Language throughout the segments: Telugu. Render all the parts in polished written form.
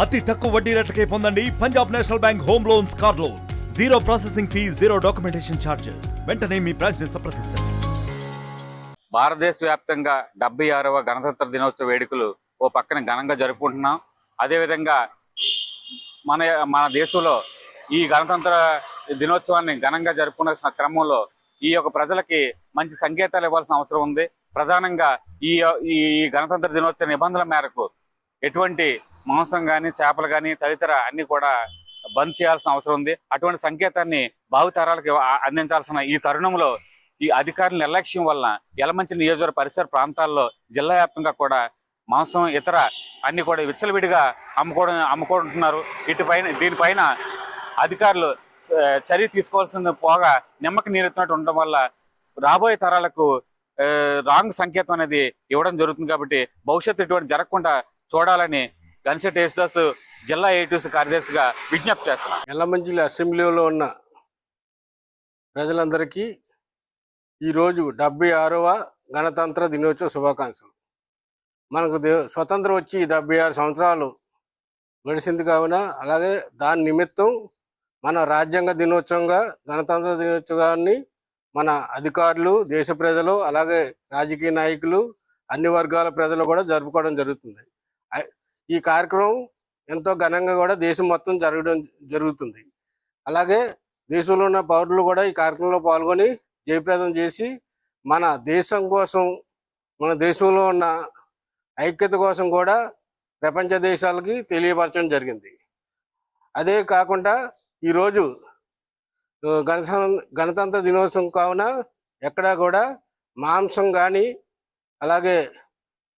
అతి తక్కువ వడ్డీ రేట్లకే పొందండి Punjab national bank home loans, car loans. Zero processing fee, zero documentation charges. వెంటనే మీ బ్రాంచ్ ని సంప్రదించండి. భారతదేశ వ్యాప్తంగా 76వ గణతంత్ర దినోత్సవ వేడుకలు ఓ పక్కన ఘనంగా జరుపుకుంటున్నాం. అదేవిధంగా మన దేశంలో ఈ గణతంత్ర దినోత్సవాన్ని ఘనంగా జరుపుకునే క్రమంలో ఈ యొక్క ప్రజలకి మంచి సంకేతాలు ఇవ్వాల్సిన అవసరం ఉంది. ప్రధానంగా ఈ గణతంత్ర దినోత్సవ నిబంధనల మేరకు ఎటువంటి మాంసం కానీ, చేపలు కానీ తదితర అన్ని కూడా బంద్ చేయాల్సిన అవసరం ఉంది. అటువంటి సంకేతాన్ని భావితరాలకు అందించాల్సిన ఈ తరుణంలో ఈ అధికారుల నిర్లక్ష్యం వలన యలమంచిలి నియోజకవర్గ పరిసర ప్రాంతాల్లో జిల్లా వ్యాప్తంగా కూడా మాంసం ఇతర అన్ని కూడా విచ్చలవిడిగా అమ్ముకుంటున్నారు. దీనిపైన అధికారులు చర్య తీసుకోవాల్సిన పోగా నిమ్మకి నీరెత్తినట్టు ఉండడం వల్ల రాబోయే తరాలకు రాంగ్ సంకేతం అనేది ఇవ్వడం జరుగుతుంది. కాబట్టి భవిష్యత్తు ఇటువంటి జరగకుండా చూడాలని గనిశెట్టి యేసుదాస్ జిల్లా ఏఐటీసీ కార్యదర్శిగా విజ్ఞప్తి చేస్తున్నాను. యలమంచిలి అసెంబ్లీలో ఉన్న ప్రజలందరికీ ఈరోజు 76వ గణతంత్ర దినోత్సవ శుభాకాంక్షలు. మనకు స్వతంత్రం వచ్చి 76 సంవత్సరాలు గడిచింది కావున, అలాగే దాని నిమిత్తం మన రాజ్యాంగ దినోత్సవంగా గణతంత్ర దినోత్సవాన్ని మన అధికారులు, దేశ ప్రజలు, అలాగే రాజకీయ నాయకులు, అన్ని వర్గాల ప్రజలు కూడా జరుపుకోవడం జరుగుతుంది. ఈ కార్యక్రమం ఎంతో ఘనంగా కూడా దేశం మొత్తం జరుగుతుంది. అలాగే దేశంలో ఉన్న పౌరులు కూడా ఈ కార్యక్రమంలో పాల్గొని జయప్రదం చేసి మన దేశం కోసం, మన దేశంలో ఉన్న ఐక్యత కోసం కూడా ప్రపంచ దేశాలకి తెలియపరచడం జరిగింది. అదే కాకుండా ఈరోజు గణతంత్ర దినోత్సవం కావున ఎక్కడా కూడా మాంసం కానీ, అలాగే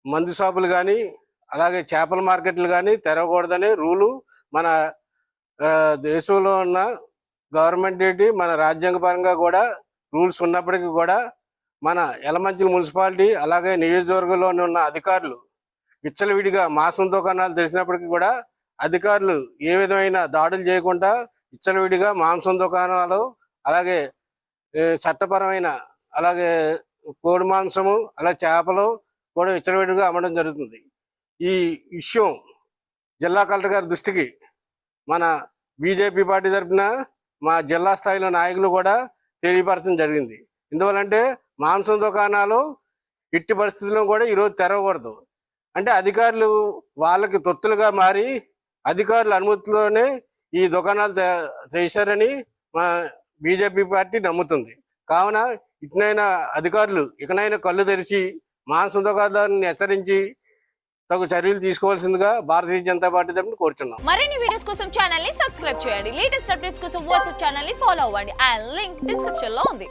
మందు షాపులు కానీ, అలాగే చేపల మార్కెట్లు కానీ తెరవకూడదనే రూలు మన దేశంలో ఉన్న గవర్నమెంట్ ఏంటి, మన రాజ్యాంగపరంగా కూడా రూల్స్ ఉన్నప్పటికీ కూడా మన యలమంచిలి మున్సిపాలిటీ అలాగే నియోజకవర్గంలో ఉన్న అధికారులు విచ్చలవిడిగా మాంసం దుకాణాలు తెలిసినప్పటికీ కూడా అధికారులు ఏ విధమైన దాడులు చేయకుండా విచ్చలవిడిగా మాంసం దుకాణాలు, అలాగే చట్టపరమైన, అలాగే కోడి మాంసము, అలాగే చేపలు కూడా విచ్చలవిడిగా అమ్మడం జరుగుతుంది. ఈ విషయం జిల్లా కలెక్టర్ గారి దృష్టికి మన బీజేపీ పార్టీ తరఫున మా జిల్లా స్థాయిలో నాయకులు కూడా తెలియపరచడం జరిగింది. ఎందువల్లంటే మాంసం దుకాణాలు ఇట్టి పరిస్థితుల్లో కూడా ఈరోజు తెరవకూడదు. అంటే అధికారులు వాళ్ళకి తొత్తులుగా మారి అధికారుల అనుమతిలోనే ఈ దుకాణాలు చేశారని మా బీజేపీ పార్టీ నమ్ముతుంది. కావున ఇకనైనా అధికారులు కళ్ళు తెరిచి మాంసం దుకాణాలను హెచ్చరించి తగు చర్యలు తీసుకోవాల్సిందిగా భారతీయ జనతా పార్టీ తరఫున కోరుతున్నాం. మరిన్ని వీడియోస్ కోసం ఛానల్ ని సబ్స్క్రైబ్ చేయండి. లేటెస్ట్ అప్డేట్స్ కోసం వాట్సాప్ ఛానల్ ని ఫాలో అవ్వండి. ఆ లింక్ డిస్క్రిప్షన్ లో ఉంది.